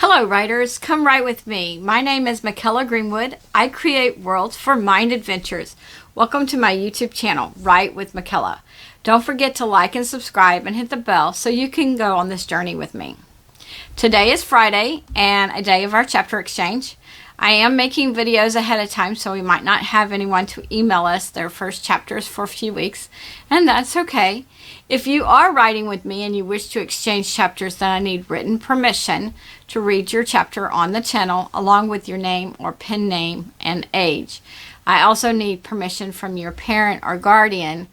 Hello writers, come write with me. My name is Mykela Greenwood. I create worlds for mind adventures. Welcome to my YouTube channel, Write with Mykela. Don't forget to like and subscribe and hit the bell so you can go on this journey with me. Today is Friday and a day of our chapter exchange. I am making videos ahead of time, so we might not have anyone to email us their first chapters for a few weeks, and that's okay. If you are writing with me and you wish to exchange chapters, then I need written permission to read your chapter on the channel along with your name or pen name and age. I also need permission from your parent or guardian,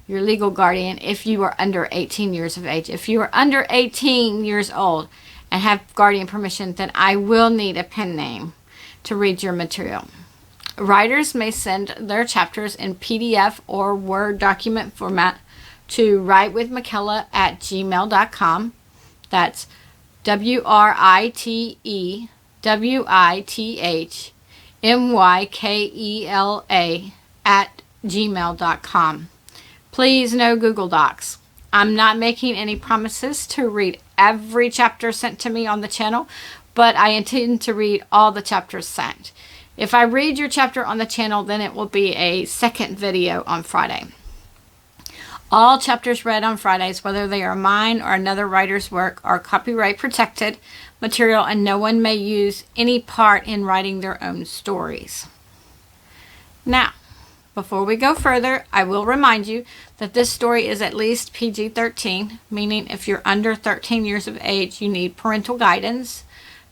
your legal guardian, if you are under 18 years of age. If you are under 18 years old and have guardian permission, then I will need a pen name to read your material. Writers may send their chapters in PDF or Word document format to WritewithMykela@gmail.com. That's WritewithMykela@gmail.com. Please, no Google Docs. I'm not making any promises to read every chapter sent to me on the channel, but I intend to read all the chapters sent. If I read your chapter on the channel, then it will be a second video on Friday. All chapters read on Fridays, whether they are mine or another writer's work, are copyright protected material, and no one may use any part in writing their own stories. Now, before we go further, I will remind you that this story is at least PG-13, meaning if you're under 13 years of age, you need parental guidance.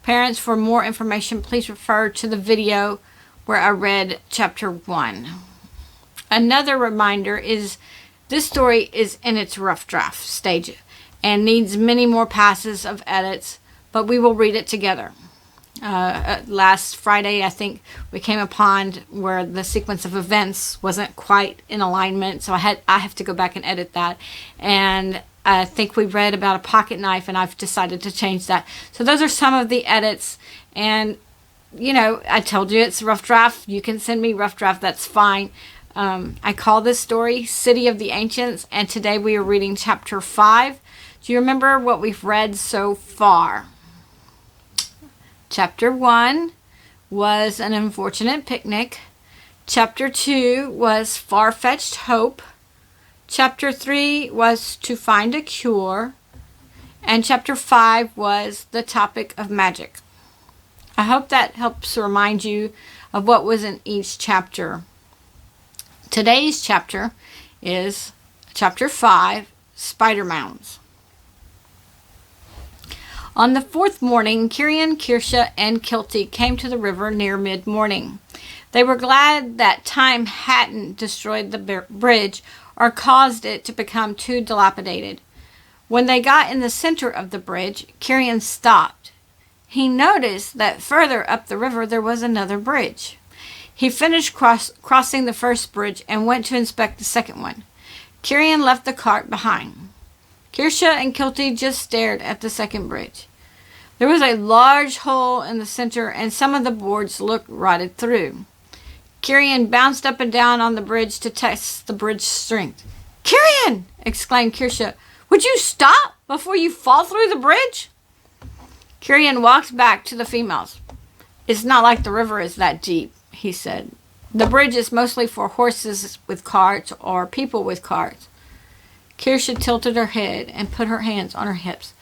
Parents, for more information, please refer to the video where I read chapter 1. Another reminder is this story is in its rough draft stage and needs many more passes of edits, but we will read it together. Last Friday, I think we came upon where the sequence of events wasn't quite in alignment, so I have to go back and edit that. And I think we read about a pocket knife, and I've decided to change that. So those are some of the edits. And, you know, I told you it's a rough draft. You can send me rough draft. That's fine. I call this story City of the Ancients, and today we are reading chapter 5. Do you remember what we've read so far? Chapter 1 was An Unfortunate Picnic. Chapter 2 was Far-Fetched Hope. Chapter 3 was To Find a Cure. And Chapter 5 was The Topic of Magic. I hope that helps remind you of what was in each chapter. Today's chapter is Chapter 5, Spider Mounds. On the fourth morning, Kirian, Kirsha, and Kilty came to the river near mid-morning. They were glad that time hadn't destroyed the bridge or caused it to become too dilapidated. When they got in the center of the bridge, Kirian stopped. He noticed that further up the river there was another bridge. He finished crossing the first bridge and went to inspect the second one. Kirian left the cart behind. Kirsha and Kilty just stared at the second bridge. There was a large hole in the center, and some of the boards looked rotted through. Kirian bounced up and down on the bridge to test the bridge's strength. "Kirian!" exclaimed Kirsha. "Would you stop before you fall through the bridge?" Kirian walked back to the females. "It's not like the river is that deep," he said. "The bridge is mostly for horses with carts or people with carts." Kirsha tilted her head and put her hands on her hips.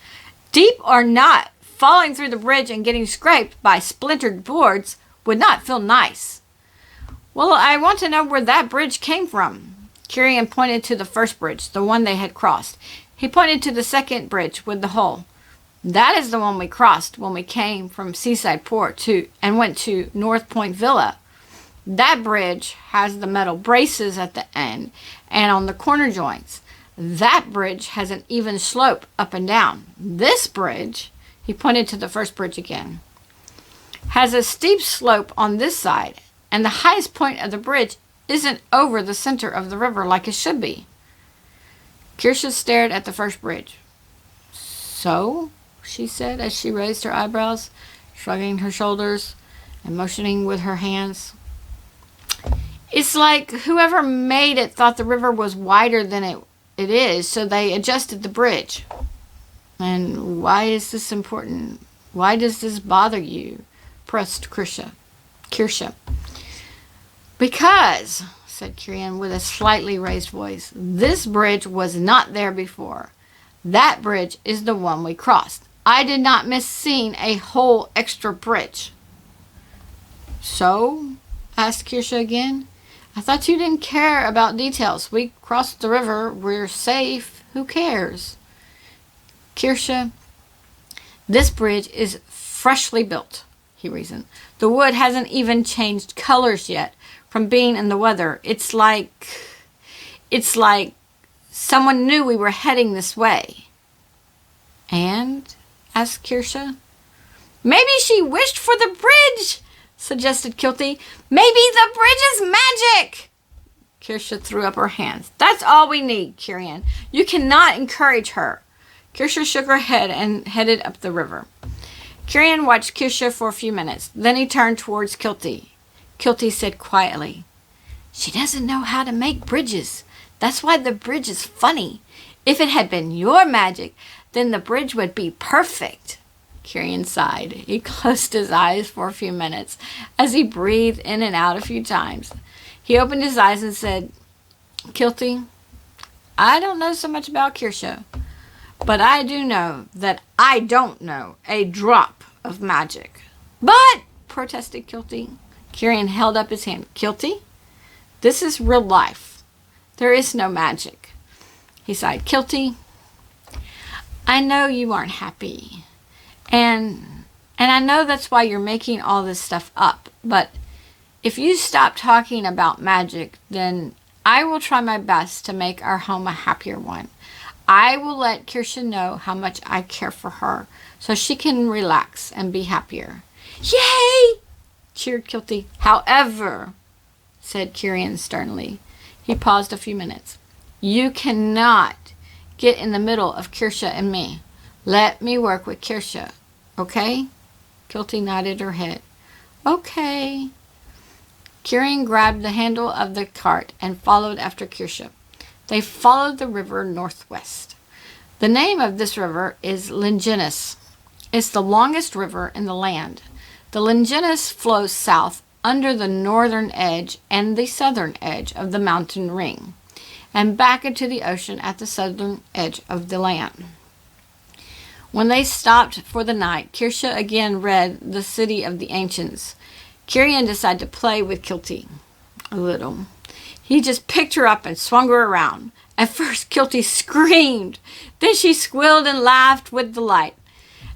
"Deep or not, falling through the bridge and getting scraped by splintered boards would not feel nice." "Well, I want to know where that bridge came from." Kirian pointed to the first bridge, the one they had crossed. He pointed to the second bridge with the hole. "That is the one we crossed when we came from Seaside Port and went to North Point Villa. That bridge has the metal braces at the end and on the corner joints. That bridge has an even slope up and down. This bridge," he pointed to the first bridge again, "has a steep slope on this side, and the highest point of the bridge isn't over the center of the river like it should be." Kirsha stared at the first bridge. "So?" she said as she raised her eyebrows, shrugging her shoulders and motioning with her hands. "It's like whoever made it thought the river was wider than it is, so they adjusted the bridge." "And why is this important?" Why does this bother you? Pressed Kirsha. Because, said Kirian with a slightly raised voice, this bridge was not there before. That bridge is the one we crossed. I did not miss seeing a whole extra bridge. So? Asked Kirsha again. I thought you didn't care about details. We crossed the river. We're safe. Who cares? Kirsha, this bridge is freshly built, he reasoned. The wood hasn't even changed colors yet from being in the weather. It's like someone knew we were heading this way. And? Asked Kirsha. Maybe she wished for the bridge, suggested Kilty. Maybe the bridge is magic. Kirsha threw up her hands. That's all we need, Kirian. You cannot encourage her. Kirsha shook her head and headed up the river. Kirian watched Kirsha for a few minutes. Then he turned towards Kilty. Kilty said quietly, She doesn't know how to make bridges. That's why the bridge is funny. If it had been your magic, then the bridge would be perfect. Kirian sighed. He closed his eyes for a few minutes as he breathed in and out a few times. He opened his eyes and said, Kilty, I don't know so much about Kirsha, but I do know that I don't know a drop of magic. But, protested Kilty. Kirian held up his hand. Kilty, this is real life. There is no magic. He sighed. Kilty, I know you aren't happy. And I know that's why you're making all this stuff up. But if you stop talking about magic, then I will try my best to make our home a happier one. I will let Kirsha know how much I care for her so she can relax and be happier. Yay! Cheered Kilty. However, said Kirian sternly. He paused a few minutes. You cannot get in the middle of Kirsha and me. Let me work with Kirsha, okay? Kilty nodded her head. Okay. Kirian grabbed the handle of the cart and followed after Kirsha. They followed the river northwest. The name of this river is Linginus. It's the longest river in the land. The Linginus flows south under the northern edge and the southern edge of the mountain ring, and back into the ocean at the southern edge of the land. When they stopped for the night, Kirsha again read The City of the Ancients. Kirian decided to play with Kilty a little. He just picked her up and swung her around. At first, Kilty screamed. Then she squealed and laughed with delight.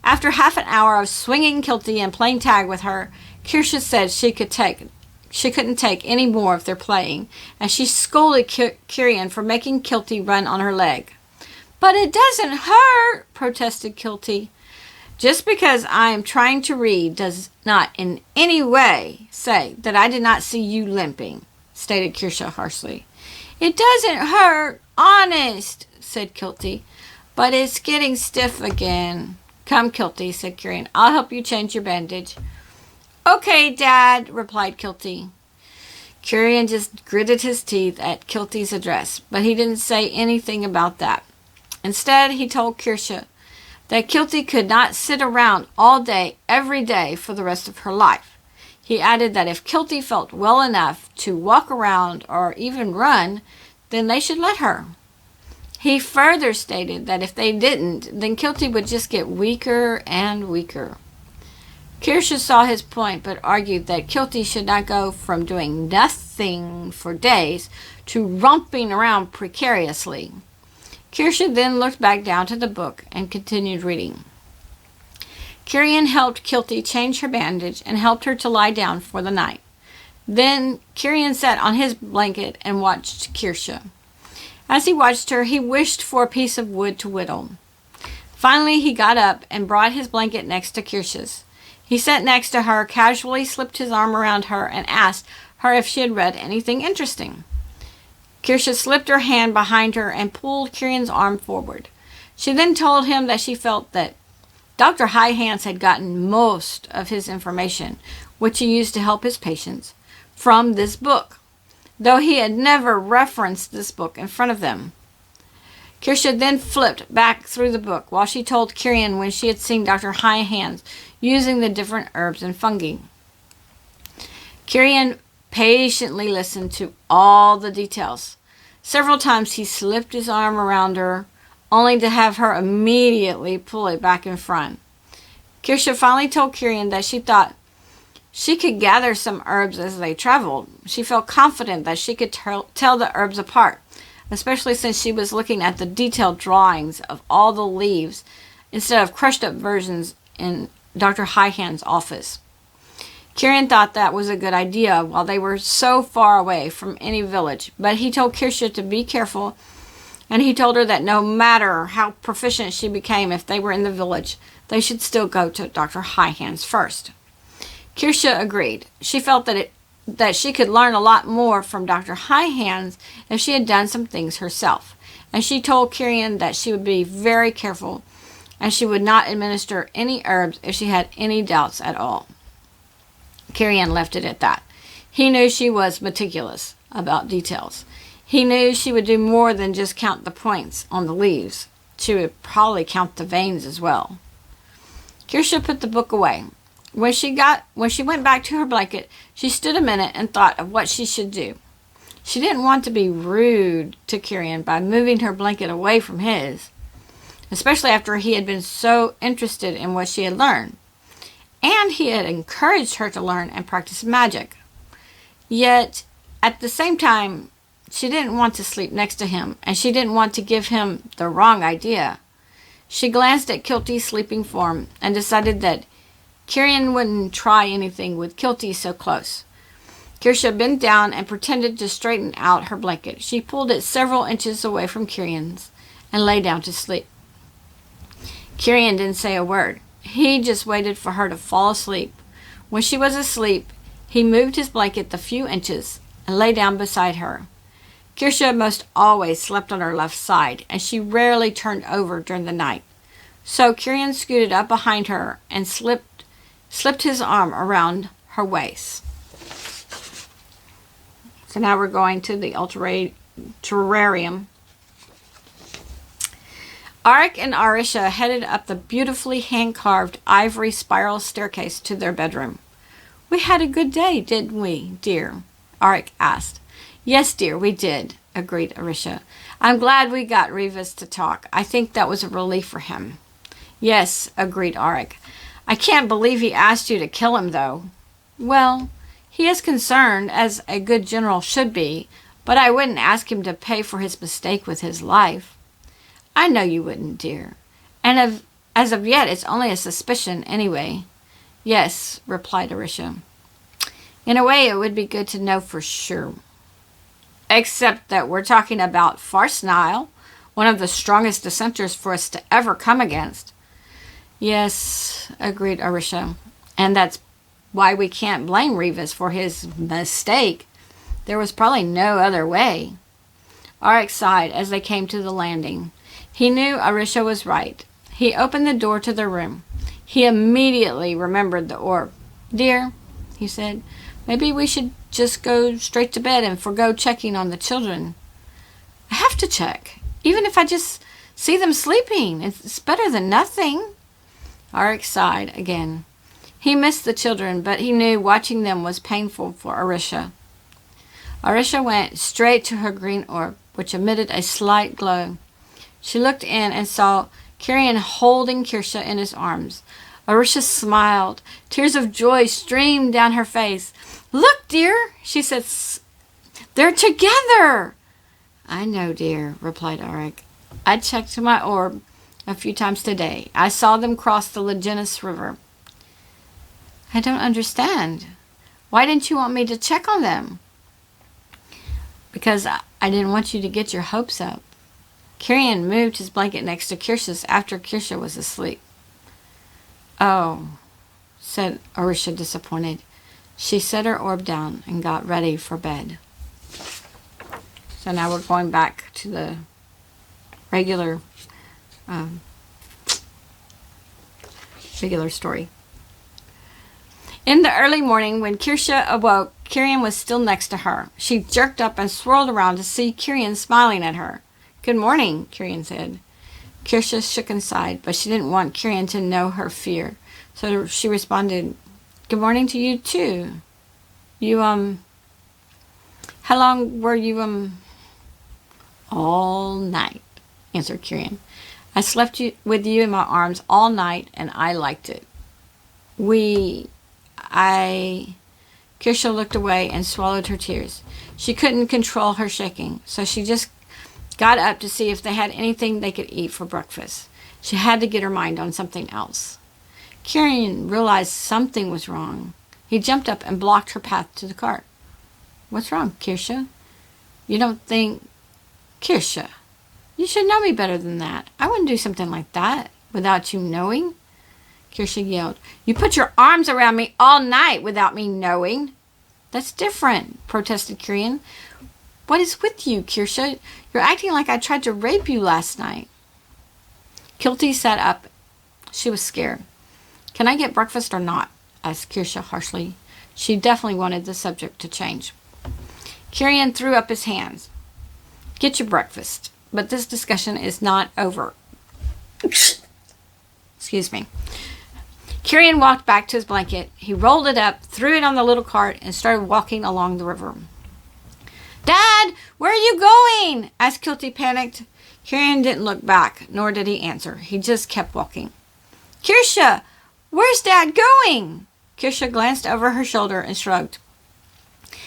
After half an hour of swinging Kilty and playing tag with her, Kirsha said she couldn't take any more of their playing, and she scolded Kirian for making Kilty run on her leg. But it doesn't hurt, protested Kilty. Just because I am trying to read does not in any way say that I did not see you limping, stated Kirsha harshly. It doesn't hurt, honest, said Kilty, but it's getting stiff again. Come, Kilty, said Kirian. I'll help you change your bandage. Okay, Dad, replied Kilty. Kirian just gritted his teeth at Kilty's address, but he didn't say anything about that. Instead, he told Kirsha that Kilty could not sit around all day, every day, for the rest of her life. He added that if Kilty felt well enough to walk around or even run, then they should let her. He further stated that if they didn't, then Kilty would just get weaker and weaker. Kirsha saw his point, but argued that Kilty should not go from doing nothing for days to romping around precariously. Kirsha then looked back down to the book and continued reading. Kirian helped Kilty change her bandage and helped her to lie down for the night. Then Kirian sat on his blanket and watched Kirsha. As he watched her, he wished for a piece of wood to whittle. Finally, he got up and brought his blanket next to Kirsha's. He sat next to her, casually slipped his arm around her, and asked her if she had read anything interesting. Kirsha slipped her hand behind her and pulled Kirian's arm forward. She then told him that she felt that Dr. High Hands had gotten most of his information, which he used to help his patients, from this book, though he had never referenced this book in front of them. Kirsha then flipped back through the book while she told Kirian when she had seen Dr. High Hands using the different herbs and fungi. Kirian patiently listened to all the details. Several times he slipped his arm around her, only to have her immediately pull it back in front. Kirsha finally told Kirian that she thought she could gather some herbs as they traveled. She felt confident that she could tell the herbs apart, especially since she was looking at the detailed drawings of all the leaves instead of crushed up versions in Dr. Highhand's office. Kirian thought that was a good idea while they were so far away from any village, but he told Kirsha to be careful, and he told her that no matter how proficient she became if they were in the village, they should still go to Dr. Highhands first. Kirsha agreed. She felt that she could learn a lot more from Dr. Highhands if she had done some things herself, and she told Kirian that she would be very careful and she would not administer any herbs if she had any doubts at all. Kirian left it at that. He knew she was meticulous about details. He knew she would do more than just count the points on the leaves. She would probably count the veins as well. Kirsha put the book away. When she went back to her blanket, she stood a minute and thought of what she should do. She didn't want to be rude to Kirian by moving her blanket away from his, especially after he had been so interested in what she had learned. And he had encouraged her to learn and practice magic. Yet, at the same time, she didn't want to sleep next to him, and she didn't want to give him the wrong idea. She glanced at Kilty's sleeping form and decided that Kirian wouldn't try anything with Kilty so close. Kirsha bent down and pretended to straighten out her blanket. She pulled it several inches away from Kirian's and lay down to sleep. Kirian didn't say a word. He just waited for her to fall asleep. When she was asleep, he moved his blanket the few inches and lay down beside her. Kirsha most always slept on her left side, and she rarely turned over during the night. So Kirian scooted up behind her and slipped his arm around her waist. So now we're going to the terrarium. Arik and Arisha headed up the beautifully hand-carved ivory spiral staircase to their bedroom. "We had a good day, didn't we, dear?" Arik asked. "Yes, dear, we did," agreed Arisha. "I'm glad we got Rivas to talk. I think that was a relief for him." "Yes," agreed Arik. "I can't believe he asked you to kill him, though." "Well, he is concerned, as a good general should be, but I wouldn't ask him to pay for his mistake with his life." "I know you wouldn't, dear. And as of yet, it's only a suspicion anyway." "Yes," replied Arisha. "In a way, it would be good to know for sure. Except that we're talking about Farsnile, one of the strongest dissenters for us to ever come against." "Yes," agreed Arisha. "And that's why we can't blame Rivas for his mistake. There was probably no other way." Arik sighed as they came to the landing. He knew Arisha was right. He opened the door to their room. He immediately remembered the orb. "Dear," he said, "maybe we should just go straight to bed and forgo checking on the children." "I have to check. Even if I just see them sleeping, it's better than nothing." Arik sighed again. He missed the children, but he knew watching them was painful for Arisha. Arisha went straight to her green orb, which emitted a slight glow. She looked in and saw Kirian holding Kirsha in his arms. Arisha smiled. Tears of joy streamed down her face. "Look, dear," she said, "they're together." "I know, dear," replied Arik. "I checked my orb a few times today. I saw them cross the Leginus River." "I don't understand. Why didn't you want me to check on them?" "Because I didn't want you to get your hopes up." Kirian moved his blanket next to Kirsha's after Kirsha was asleep. "Oh," said Arisha, disappointed. She set her orb down and got ready for bed. So now we're going back to the regular story. In the early morning, when Kirsha awoke, Kirian was still next to her. She jerked up and swirled around to see Kirian smiling at her. Good morning, Kirian said. Kirsha shook and sighed, but she didn't want Kirian to know her fear. So she responded, good morning to you, too. You, how long were you, All night, answered Kirian. I slept with you in my arms all night, and I liked it. Kirsha looked away and swallowed her tears. She couldn't control her shaking, so she just got up to see if they had anything they could eat for breakfast. She had to get her mind on something else. Kirian realized something was wrong. He jumped up and blocked her path to the cart. What's wrong, Kirsha? You don't think... Kirsha, you should know me better than that. I wouldn't do something like that without you knowing. Kirsha yelled, you put your arms around me all night without me knowing. That's different, protested Kirian. What is with you, Kirsha? You're acting like I tried to rape you last night. Kilty sat up. She was scared. Can I get breakfast or not? Asked Kirsha harshly. She definitely wanted the subject to change. Kirian threw up his hands. Get your breakfast, but this discussion is not over. Excuse me. Kirian walked back to his blanket. He rolled it up, threw it on the little cart, and started walking along the river. Dad, where are you going? Asked Kilty, panicked. Kirian didn't look back, nor did he answer. He just kept walking. Kirsha, where's Dad going? Kirsha glanced over her shoulder and shrugged.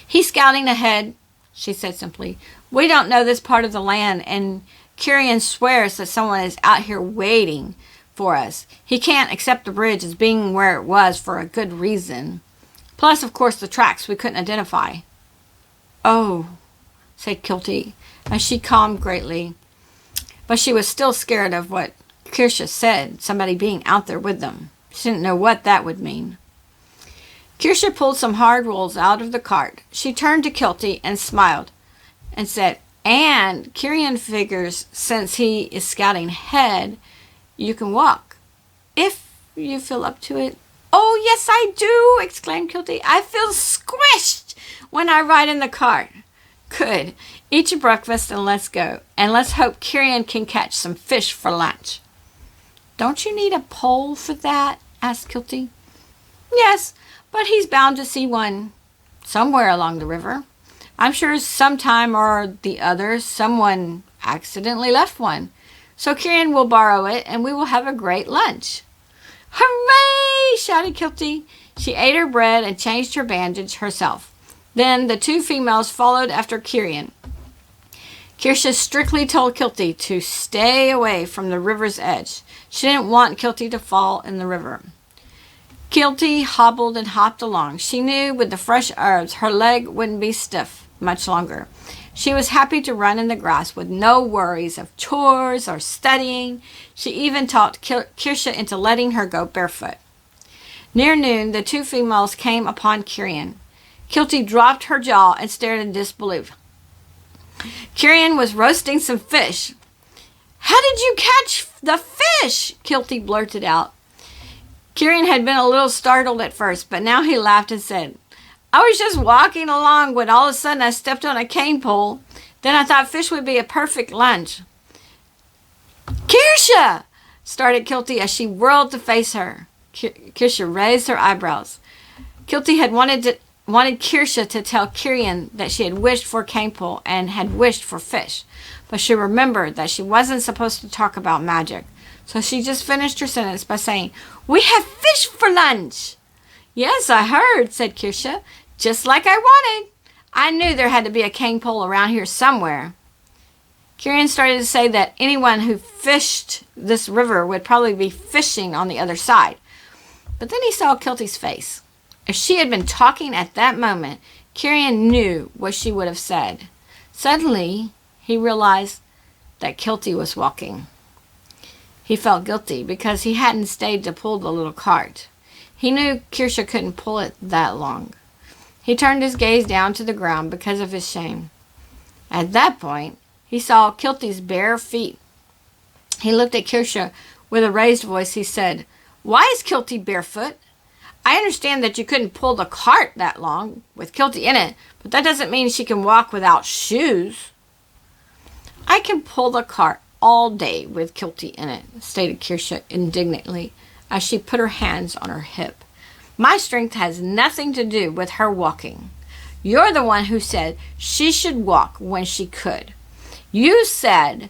He's scouting ahead, she said simply. We don't know this part of the land, and Kirian swears that someone is out here waiting for us. He can't accept the bridge as being where it was for a good reason. Plus, of course, the tracks we couldn't identify. Oh, said Kilty, as she calmed greatly. But she was still scared of what Kirsha said, somebody being out there with them. She didn't know what that would mean. Kirsha pulled some hard rolls out of the cart. She turned to Kilty and smiled and said, and Kirian figures since he is scouting ahead, you can walk, if you feel up to it. Oh, yes, I do, exclaimed Kilty. I feel squished when I ride in the cart. Good. Eat your breakfast and let's go. And let's hope Kirian can catch some fish for lunch. Don't you need a pole for that? Asked Kilty. Yes, but he's bound to see one somewhere along the river. I'm sure sometime or the other someone accidentally left one. So Kirian will borrow it and we will have a great lunch. Hooray! Shouted Kilty. She ate her bread and changed her bandage herself. Then the two females followed after Kirian. Kirsha strictly told Kilty to stay away from the river's edge. She didn't want Kilty to fall in the river. Kilty hobbled and hopped along. She knew with the fresh herbs her leg wouldn't be stiff much longer. She was happy to run in the grass with no worries of chores or studying. She even talked Kirsha into letting her go barefoot. Near noon, the two females came upon Kirian. Kilty dropped her jaw and stared in disbelief. Kirian was roasting some fish. How did you catch the fish? Kilty blurted out. Kirian had been a little startled at first, but now he laughed and said, I was just walking along when all of a sudden I stepped on a cane pole. Then I thought fish would be a perfect lunch. Kirsha! Started Kilty as she whirled to face her. Kirsha raised her eyebrows. Kilty had wanted Kirsha to tell Kirian that she had wished for a cane pole and had wished for fish, but she remembered that she wasn't supposed to talk about magic. So she just finished her sentence by saying, We have fish for lunch. Yes, I heard, said Kirsha, just like I wanted. I knew there had to be a cane pole around here somewhere. Kirian started to say that anyone who fished this river would probably be fishing on the other side. But then he saw Kilty's face. If she had been talking at that moment, Kirian knew what she would have said. Suddenly, he realized that Kilty was walking. He felt guilty because he hadn't stayed to pull the little cart. He knew Kirsha couldn't pull it that long. He turned his gaze down to the ground because of his shame. At that point, he saw Kilty's bare feet. He looked at Kirsha with a raised voice. He said, Why is Kilty barefoot? I understand that you couldn't pull the cart that long with Kilty in it, but that doesn't mean she can walk without shoes. I can pull the cart all day with Kilty in it, stated Kirsha indignantly as she put her hands on her hip. My strength has nothing to do with her walking. You're the one who said she should walk when she could. You said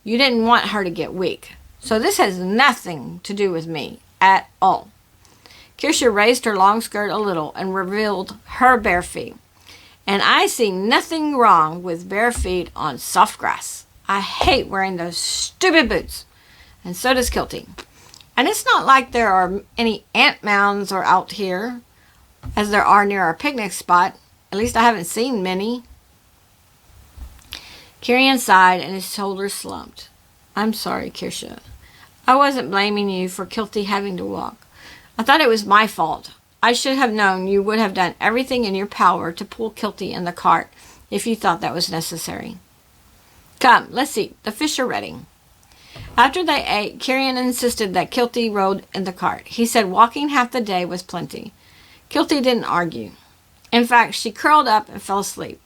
you didn't want her to get weak. So this has nothing to do with me at all. Kirsha raised her long skirt a little and revealed her bare feet. And I see nothing wrong with bare feet on soft grass. I hate wearing those stupid boots. And so does Kilty. And it's not like there are any ant mounds or out here, as there are near our picnic spot. At least I haven't seen many. Kirian sighed and his shoulders slumped. I'm sorry, Kirsha. I wasn't blaming you for Kilty having to walk. I thought it was my fault. I should have known you would have done everything in your power to pull Kilty in the cart if you thought that was necessary. Come, let's eat. The fish are ready. After they ate, Kirian insisted that Kilty rode in the cart. He said walking half the day was plenty. Kilty didn't argue. In fact, she curled up and fell asleep.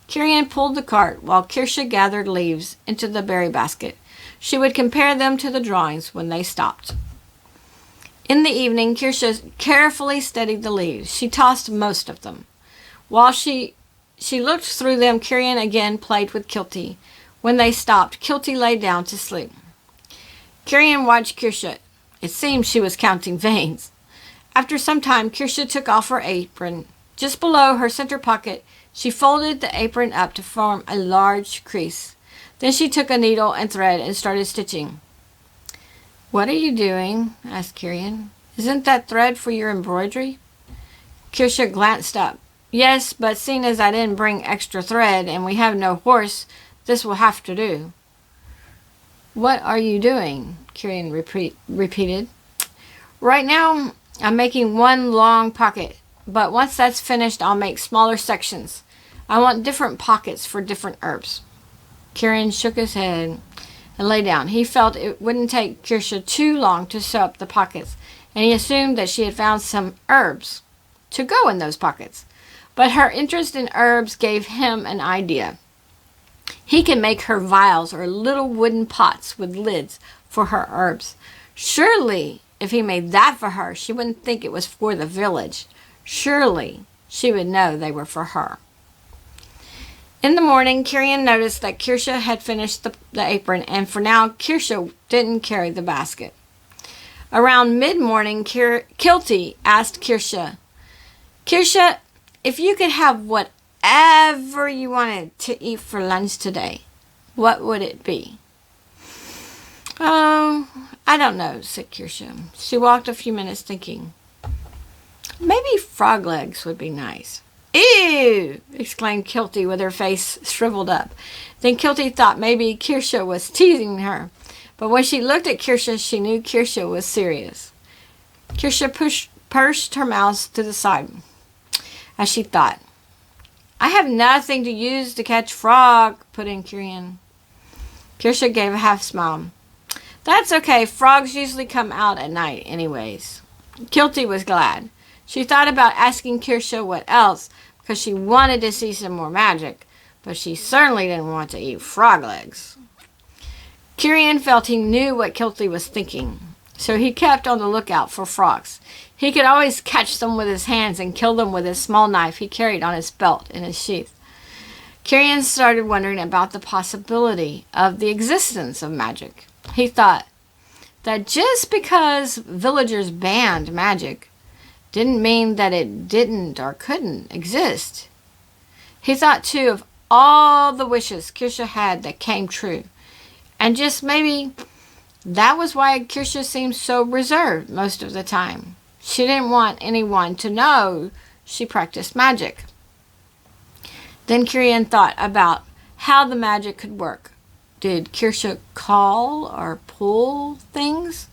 Kirian pulled the cart while Kirsha gathered leaves into the berry basket. She would compare them to the drawings when they stopped. In the evening, Kirsha carefully studied the leaves. She tossed most of them. While she looked through them, Kirian again played with Kilty. When they stopped, Kilty lay down to sleep. Kirian watched Kirsha. It seemed she was counting veins. After some time, Kirsha took off her apron. Just below her center pocket, she folded the apron up to form a large crease. Then she took a needle and thread and started stitching. What are you doing? Asked Kirian. Isn't that thread for your embroidery? Kirsha glanced up. Yes, but seeing as I didn't bring extra thread and we have no horse, this will have to do. What are you doing? Kirian repeated. Right now, I'm making one long pocket, but once that's finished, I'll make smaller sections. I want different pockets for different herbs. Kirian shook his head and lay down. He felt it wouldn't take Kirsha too long to sew up the pockets, and he assumed that she had found some herbs to go in those pockets. But her interest in herbs gave him an idea. He could make her vials or little wooden pots with lids for her herbs. Surely, if he made that for her, she wouldn't think it was for the village. Surely, she would know they were for her. In the morning, Kirian noticed that Kirsha had finished the apron, and for now, Kirsha didn't carry the basket. Around mid-morning, Kilty asked Kirsha, Kirsha, if you could have whatever you wanted to eat for lunch today, what would it be? Oh, I don't know, said Kirsha. She walked a few minutes thinking. Maybe frog legs would be nice. Ew! Exclaimed Kilty with her face shriveled up. Then Kilty thought maybe Kirsha was teasing her. But when she looked at Kirsha, she knew Kirsha was serious. Kirsha pursed her mouth to the side as she thought. I have nothing to use to catch frog, put in Kirian. Kirsha gave a half smile. That's okay. Frogs usually come out at night anyways. Kilty was glad. She thought about asking Kirsha what else because she wanted to see some more magic, but she certainly didn't want to eat frog legs. Kirian felt he knew what Kilty was thinking, so he kept on the lookout for frogs. He could always catch them with his hands and kill them with his small knife he carried on his belt in his sheath. Kirian started wondering about the possibility of the existence of magic. He thought that just because villagers banned magic didn't mean that it didn't or couldn't exist. He thought, too, of all the wishes Kirsha had that came true. And just maybe that was why Kirsha seemed so reserved most of the time. She didn't want anyone to know she practiced magic. Then Kirian thought about how the magic could work. Did Kirsha call or pull things,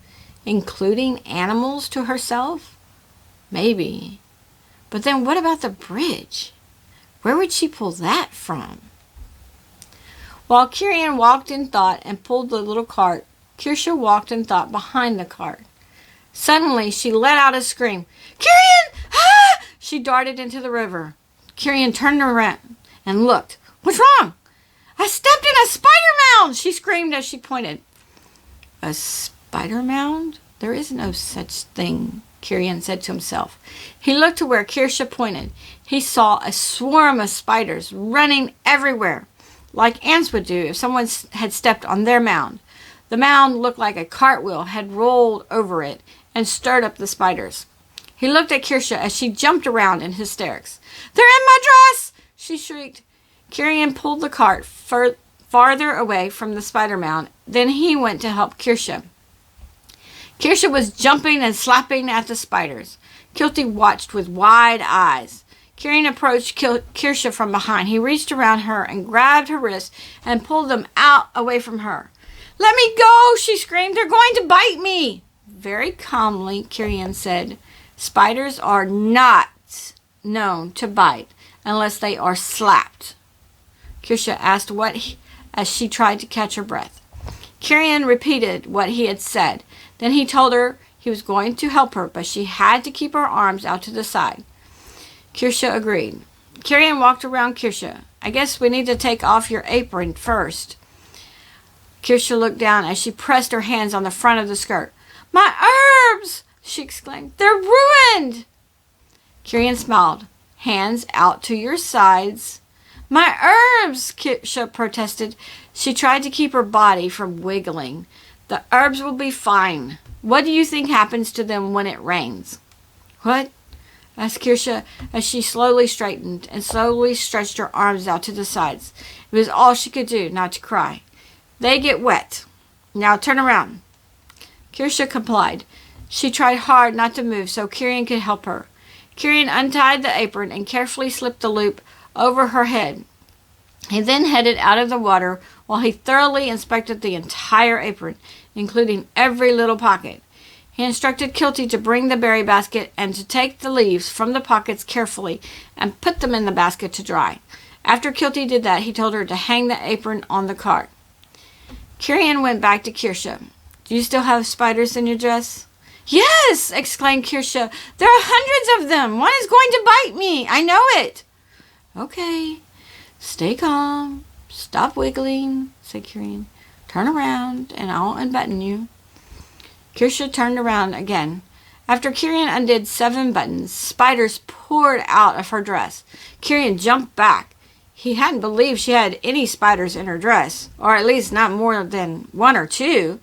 including animals, to herself? Maybe. But then what about the bridge? Where would she pull that from? While Kirian walked in thought and pulled the little cart, Kirsha walked in thought behind the cart. Suddenly, she let out a scream. Kirian! Ah! She darted into the river. Kirian turned around and looked. What's wrong? I stepped in a spider mound, she screamed as she pointed. A spider mound? There is no such thing, Kirian said to himself. He looked to where Kirsha pointed. He saw a swarm of spiders running everywhere, like ants would do if someone had stepped on their mound. The mound looked like a cartwheel had rolled over it and stirred up the spiders. He looked at Kirsha as she jumped around in hysterics. They're in my dress, she shrieked. Kirian pulled the cart farther away from the spider mound. Then he went to help Kirsha. Kirsha was jumping and slapping at the spiders. Kilty watched with wide eyes. Kirian approached Kirsha from behind. He reached around her and grabbed her wrist and pulled them out away from her. Let me go, she screamed. They're going to bite me. Very calmly, Kirian said, spiders are not known to bite unless they are slapped. Kirsha asked as she tried to catch her breath. Kirian repeated what he had said. Then he told her he was going to help her, but she had to keep her arms out to the side. Kirsha agreed. Kirian walked around Kirsha. I guess we need to take off your apron first. Kirsha looked down as she pressed her hands on the front of the skirt. My herbs! She exclaimed. They're ruined! Kirian smiled. Hands out to your sides. My herbs! Kirsha protested. She tried to keep her body from wiggling. The herbs will be fine. What do you think happens to them when it rains? What? Asked Kirsha as she slowly straightened and slowly stretched her arms out to the sides. It was all she could do not to cry. They get wet. Now turn around. Kirsha complied. She tried hard not to move so Kirian could help her. Kirian untied the apron and carefully slipped the loop over her head. He then headed out of the water while he thoroughly inspected the entire apron, including every little pocket. He instructed Kilty to bring the berry basket and to take the leaves from the pockets carefully and put them in the basket to dry. After Kilty did that, he told her to hang the apron on the cart. Kirian went back to Kirsha. Do you still have spiders in your dress? Yes, exclaimed Kirsha. There are hundreds of them. One is going to bite me. I know it. Okay. Stay calm. Stop wiggling, said Kirian. Turn around and I'll unbutton you. Kirsha turned around again. After Kirian undid 7 buttons, spiders poured out of her dress. Kirian jumped back. He hadn't believed she had any spiders in her dress, or at least not more than 1 or 2.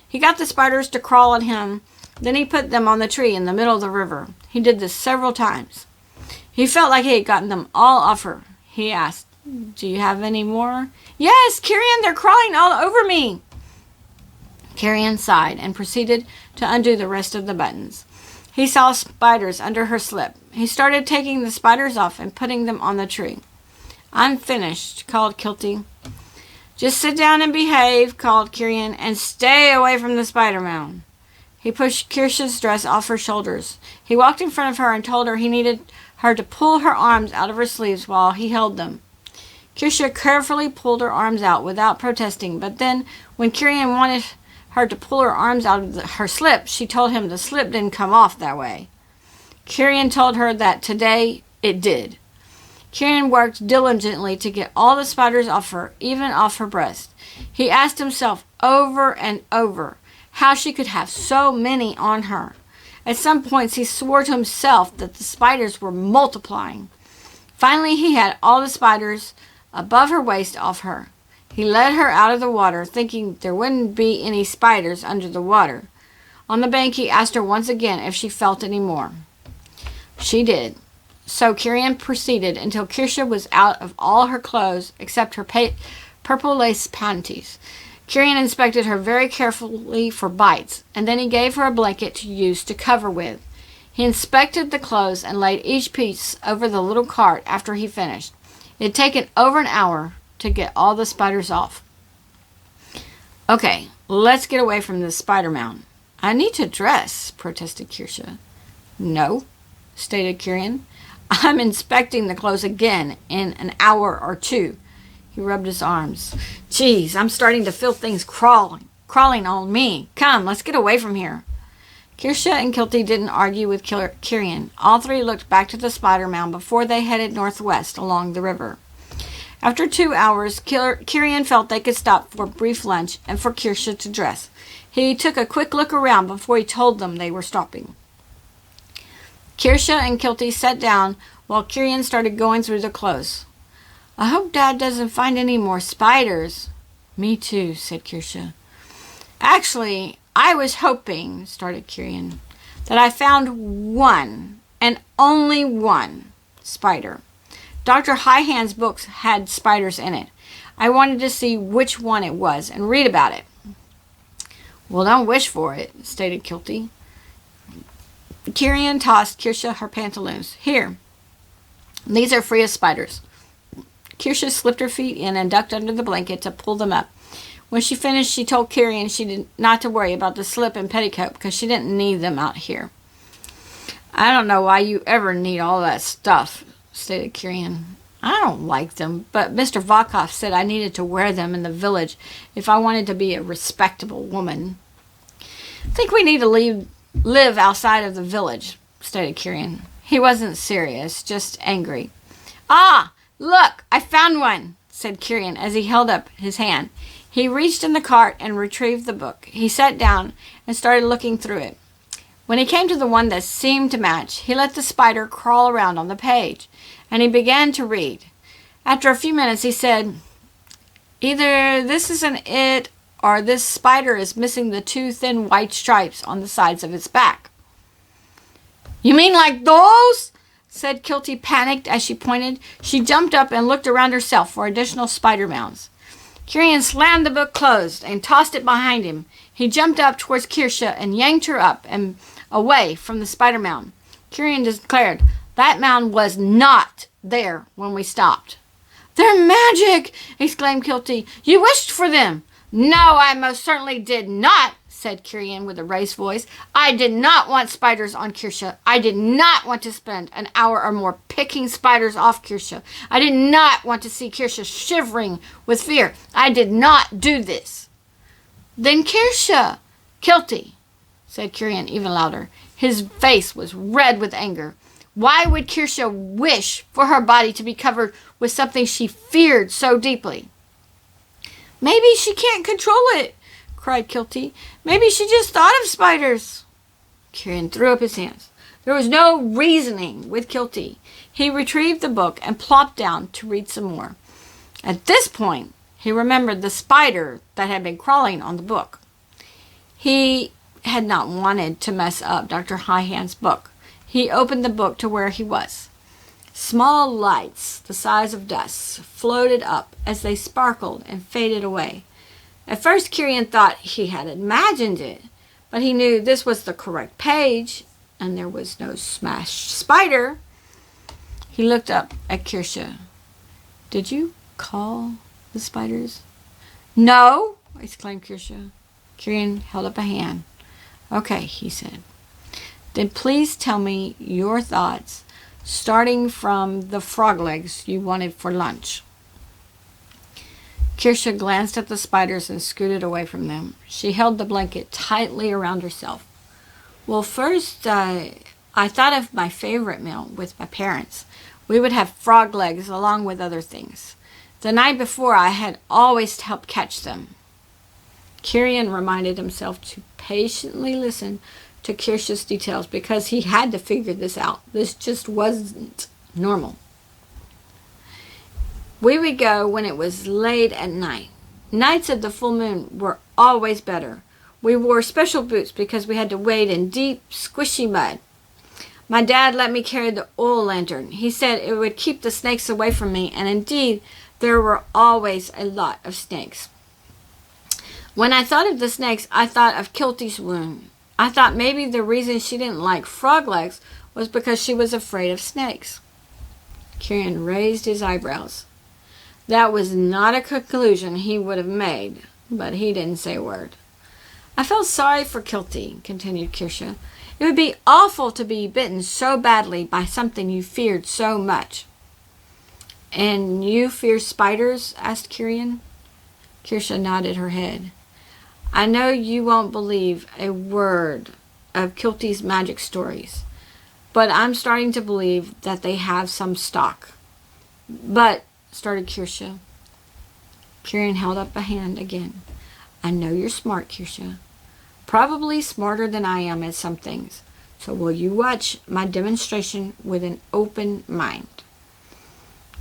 He got the spiders to crawl at him. Then he put them on the tree in the middle of the river. He did this several times. He felt like he had gotten them all off her. He asked, do you have any more? Yes, Kirian, they're crawling all over me. Kirian sighed and proceeded to undo the rest of the buttons. He saw spiders under her slip. He started taking the spiders off and putting them on the tree. I'm finished, called Kilty. Just sit down and behave, called Kirian, and stay away from the spider mound. He pushed Kirsha's dress off her shoulders. He walked in front of her and told her he needed her to pull her arms out of her sleeves while he held them. Kirsha carefully pulled her arms out without protesting, but then when Kirian wanted her to pull her arms out of her slip, she told him the slip didn't come off that way. Kirian told her that today it did. Kirian worked diligently to get all the spiders off her, even off her breast. He asked himself over and over how she could have so many on her. At some points he swore to himself that the spiders were multiplying. Finally he had all the spiders above her waist off her. He led her out of the water, thinking there wouldn't be any spiders under the water. On the bank he asked her once again if she felt any more. She did. So Kirian proceeded until Kirsha was out of all her clothes except her purple lace panties. Kirian inspected her very carefully for bites, and then he gave her a blanket to use to cover with. He inspected the clothes and laid each piece over the little cart after he finished. It had taken over an hour to get all the spiders off. Okay, let's get away from this spider mound. I need to dress, protested Kirsha. No, stated Kirian. I'm inspecting the clothes again in an hour or 2. He rubbed his arms. Geez, I'm starting to feel things crawling on me. Come, let's get away from here. Kirsha and Kilty didn't argue with Kirian. All 3 looked back to the spider mound before they headed northwest along the river. After 2 hours, Kirian felt they could stop for a brief lunch and for Kirsha to dress. He took a quick look around before he told them they were stopping. Kirsha and Kilty sat down while Kirian started going through the clothes. "I hope Dad doesn't find any more spiders." "Me too," said Kirsha. "Actually, I was hoping," started Kirian, "that I found one, and only one, spider. Dr. Highhand's books had spiders in it. I wanted to see which one it was and read about it." "Well, don't wish for it," stated Kilty. Kirian tossed Kirsha her pantaloons. "Here. These are free of spiders." Kirsha slipped her feet in and ducked under the blanket to pull them up. When she finished, she told Kirian not to worry about the slip and petticoat because she didn't need them out here. "I don't know why you ever need all that stuff," stated Kirian. "I don't like them, but Mr. Volkov said I needed to wear them in the village if I wanted to be a respectable woman." "I think we need to live outside of the village," stated Kirian. He wasn't serious, just angry. "Ah, look, I found one," said Kirian as he held up his hand. He reached in the cart and retrieved the book. He sat down and started looking through it. When he came to the one that seemed to match, he let the spider crawl around on the page, and he began to read. After a few minutes, he said, "Either this isn't it, or this spider is missing the 2 thin white stripes on the sides of its back." "You mean like those?" said Kilty, panicked as she pointed. She jumped up and looked around herself for additional spider mounds. Kirian slammed the book closed and tossed it behind him. He jumped up towards Kirsha and yanked her up and away from the spider mound. Kirian declared, "That mound was not there when we stopped." "They're magic!" exclaimed Kilty. "You wished for them." "No, I most certainly did not," said Kirian with a raised voice. "I did not want spiders on Kirsha. I did not want to spend an hour or more picking spiders off Kirsha. I did not want to see Kirsha shivering with fear. I did not do this." "Then Kirsha—" "Kilty," said Kirian even louder. His face was red with anger. "Why would Kirsha wish for her body to be covered with something she feared so deeply?" "Maybe she can't control it," cried Kilty. "Maybe she just thought of spiders." Kirian threw up his hands. There was no reasoning with Kilty. He retrieved the book and plopped down to read some more. At this point, he remembered the spider that had been crawling on the book. He had not wanted to mess up Dr. Highhand's book. He opened the book to where he was. Small lights, the size of dust, floated up as they sparkled and faded away. At first, Kirian thought he had imagined it, but he knew this was the correct page, and there was no smashed spider. He looked up at Kirsha. "Did you call the spiders?" "No," exclaimed Kirsha. Kirian held up a hand. "Okay," he said. "Then please tell me your thoughts, starting from the frog legs you wanted for lunch." Kirsha glanced at the spiders and scooted away from them. She held the blanket tightly around herself. "Well, first, I thought of my favorite meal with my parents. We would have frog legs along with other things. The night before, I had always helped catch them." Kirian reminded himself to patiently listen to Kirsha's details because he had to figure this out. This just wasn't normal. "We would go when it was late at night. Nights of the full moon were always better. We wore special boots because we had to wade in deep, squishy mud. My dad let me carry the oil lantern. He said it would keep the snakes away from me, and indeed, there were always a lot of snakes. When I thought of the snakes, I thought of Kilty's wound. I thought maybe the reason she didn't like frog legs was because she was afraid of snakes." Kirian raised his eyebrows. That was not a conclusion he would have made, but he didn't say a word. "I felt sorry for Kilty," continued Kirsha. "It would be awful to be bitten so badly by something you feared so much." "And you fear spiders?" asked Kirian. Kirsha nodded her head. "I know you won't believe a word of Kilty's magic stories, but I'm starting to believe that they have some stock. But started Kirsha. Kirian held up a hand again. I know you're smart, Kirsha. Probably smarter than I am at some things. So will you watch my demonstration with an open mind?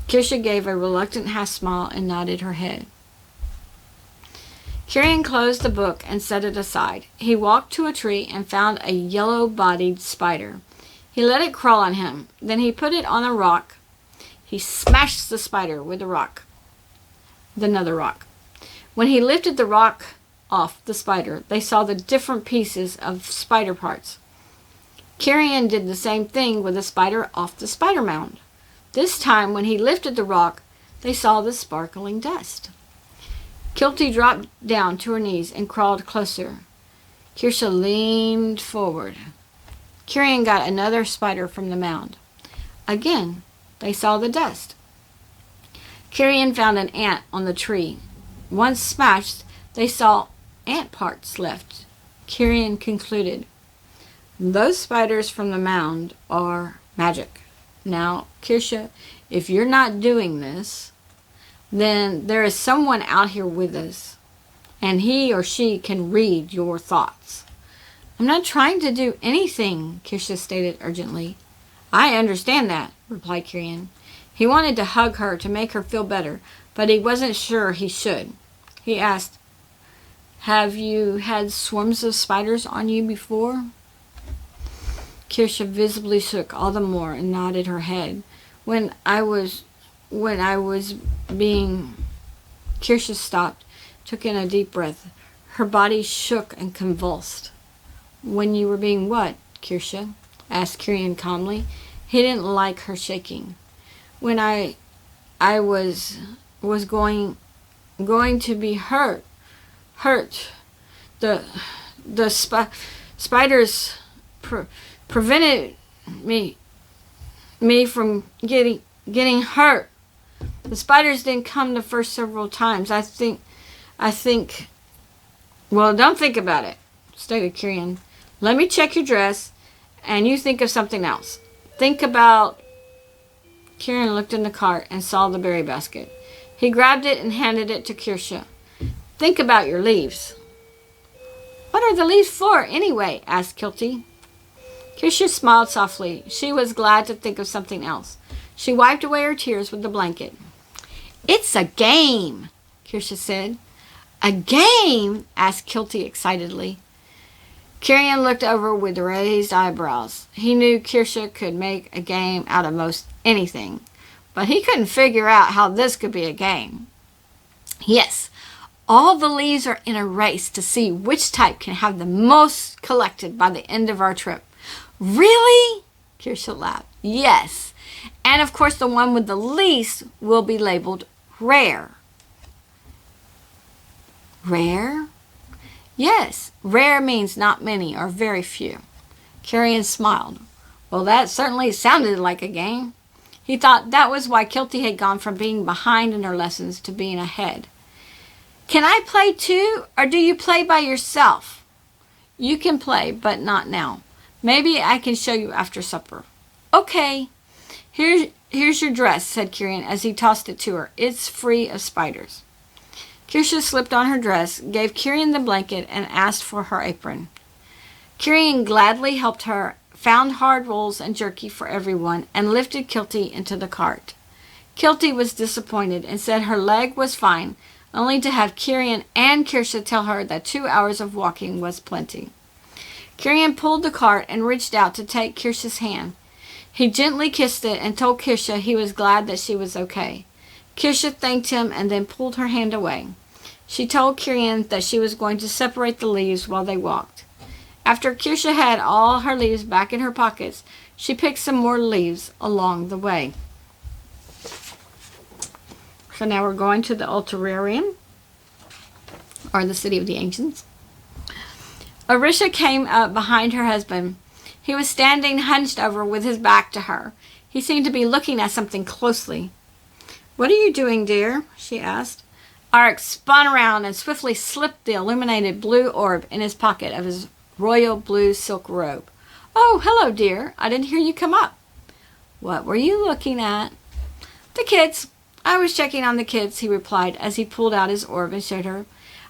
Kirsha gave a reluctant half smile and nodded her head. Kirian closed the book and set it aside. He walked to a tree and found a yellow-bodied spider. He let it crawl on him. Then he put it on a rock. He smashed the spider with another rock. When he lifted the rock off the spider, they saw the different pieces of spider parts. Kirian did the same thing with the spider off the spider mound. This time, when he lifted the rock, they saw the sparkling dust. Kilty dropped down to her knees and crawled closer. Kirsha leaned forward. Kirian got another spider from the mound. Again, they saw the dust. Kirian found an ant on the tree. Once smashed, they saw ant parts left. Kirian concluded, those spiders from the mound are magic. Now, Kirsha, if you're not doing this, then there is someone out here with us, and he or she can read your thoughts. I'm not trying to do anything, Kirsha stated urgently. I understand that, replied Kirian. He wanted to hug her to make her feel better, but he wasn't sure he should. He asked, have you had swarms of spiders on you before? Kirsha visibly shook all the more and nodded her head. When I was being... Kirsha stopped, took in a deep breath. Her body shook and convulsed. When you were being what, Kirsha? Asked Kirian calmly. He didn't like her shaking. When I was going to be hurt. The spiders prevented me from getting hurt. The spiders didn't come the first several times. I think. Well, don't think about it, stated Kirian. Let me check your dress, and you think of something else. Think about... Kirian looked in the cart and saw the berry basket. He grabbed it and handed it to Kirsha. Think about your leaves. What are the leaves for, anyway? Asked Kilty. Kirsha smiled softly. She was glad to think of something else. She wiped away her tears with the blanket. It's a game, Kirsha said. A game? Asked Kilty excitedly. Kirian looked over with raised eyebrows. He knew Kirsha could make a game out of most anything, but he couldn't figure out how this could be a game. Yes, all the leaves are in a race to see which type can have the most collected by the end of our trip. Really? Kirsha laughed. Yes, and of course the one with the least will be labeled rare. Rare? Yes, rare means not many or very few. Kirian smiled. Well, that certainly sounded like a game. He thought that was why Kilty had gone from being behind in her lessons to being ahead. Can I play too, or do you play by yourself? You can play, but not now. Maybe I can show you after supper. Okay. Here's your dress, said Kirian as he tossed it to her. It's free of spiders. Kirsha slipped on her dress, gave Kirian the blanket, and asked for her apron. Kirian gladly helped her, found hard rolls and jerky for everyone, and lifted Kilty into the cart. Kilty was disappointed and said her leg was fine, only to have Kirian and Kirsha tell her that 2 hours of walking was plenty. Kirian pulled the cart and reached out to take Kirsha's hand. He gently kissed it and told Kirsha he was glad that she was okay. Kirsha thanked him and then pulled her hand away. She told Kirian that she was going to separate the leaves while they walked. After Kirsha had all her leaves back in her pockets, she picked some more leaves along the way. So now we're going to the Ulterarium, or the City of the Ancients. Orisha came up behind her husband. He was standing hunched over with his back to her. He seemed to be looking at something closely. What are you doing, dear? She asked. Arik spun around and swiftly slipped the illuminated blue orb in his pocket of his royal blue silk robe. Oh, hello, dear. I didn't hear you come up. What were you looking at? The kids. I was checking on the kids, he replied as he pulled out his orb and showed her.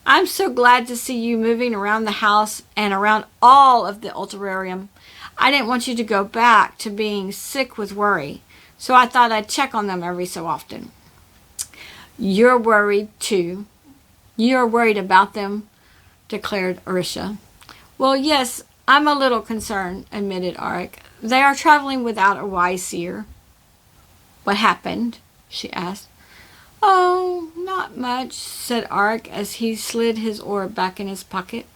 I'm so glad to see you moving around the house and around all of the ultrarium. I didn't want you to go back to being sick with worry, so I thought I'd check on them every so often. You're worried too. You're worried about them, declared Orisha. Well, yes, I'm a little concerned, admitted Arik. They are traveling without a wise seer. What happened? She asked. Oh, not much, said Arik as he slid his orb back in his pocket.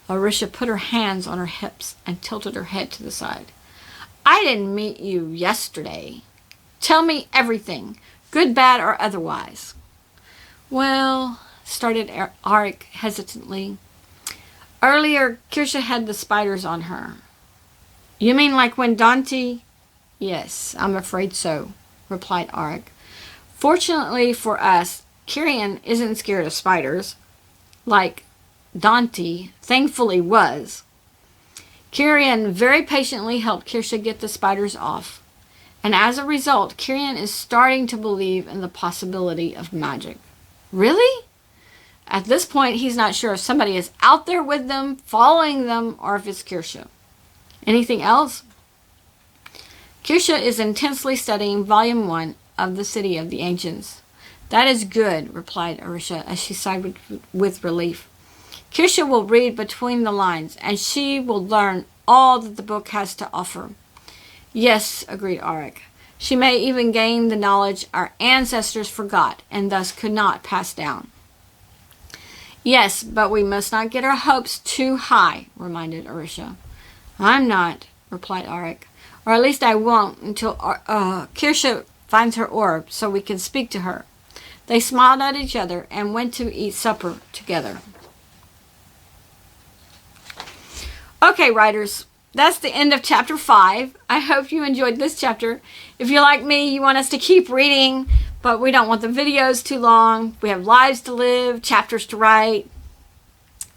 Orisha put her hands on her hips and tilted her head to the side. I didn't meet you yesterday. Tell me everything, good, bad, or otherwise. Well, started Arik hesitantly. Earlier, Kirsha had the spiders on her. You mean like when Dante... Yes, I'm afraid so, replied Arik. Fortunately for us, Kirian isn't scared of spiders, like Dante thankfully was. Kirian very patiently helped Kirsha get the spiders off, and as a result, Kirian is starting to believe in the possibility of magic. Really? At this point, he's not sure if somebody is out there with them, following them, or if it's Kirsha. Anything else? Kirsha is intensely studying Volume 1 of the City of the Ancients. That is good, replied Orisha as she sighed with relief. Kirsha will read between the lines, and she will learn all that the book has to offer. Yes, agreed Arik. She may even gain the knowledge our ancestors forgot, and thus could not pass down. Yes, but we must not get our hopes too high, reminded Orisha. I'm not, replied Arik. Or at least I won't until Kirsha finds her orb so we can speak to her. They smiled at each other and went to eat supper together. Okay, writers, that's the end of chapter 5. I hope you enjoyed this chapter. If you're like me, you want us to keep reading, but we don't want the videos too long. We have lives to live, chapters to write.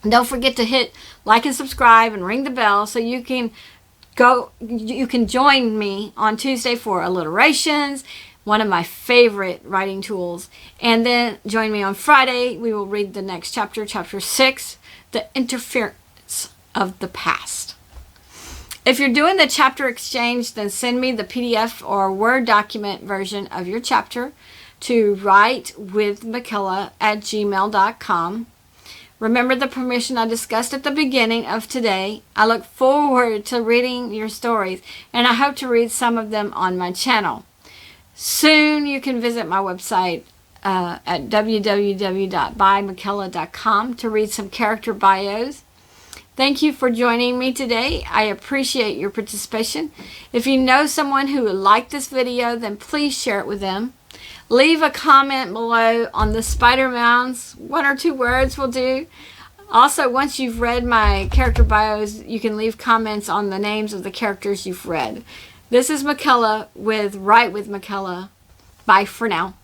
And don't forget to hit like and subscribe and ring the bell so you can join me on Tuesday for alliterations, one of my favorite writing tools. And then join me on Friday. We will read the next chapter, chapter 6, The Interference of the Past. If you're doing the chapter exchange, then send me the PDF or Word document version of your chapter to WritewithMykela@gmail.com. Remember the permission I discussed at the beginning of today. I look forward to reading your stories, and I hope to read some of them on my channel. Soon you can visit my website at www.bymykela.com to read some character bios. Thank you for joining me today. I appreciate your participation. If you know someone who would like this video, then please share it with them. Leave a comment below on the spider mounds. 1 or 2 words will do. Also, once you've read my character bios, you can leave comments on the names of the characters you've read. This is Mykela with Write with Mykela. Bye for now.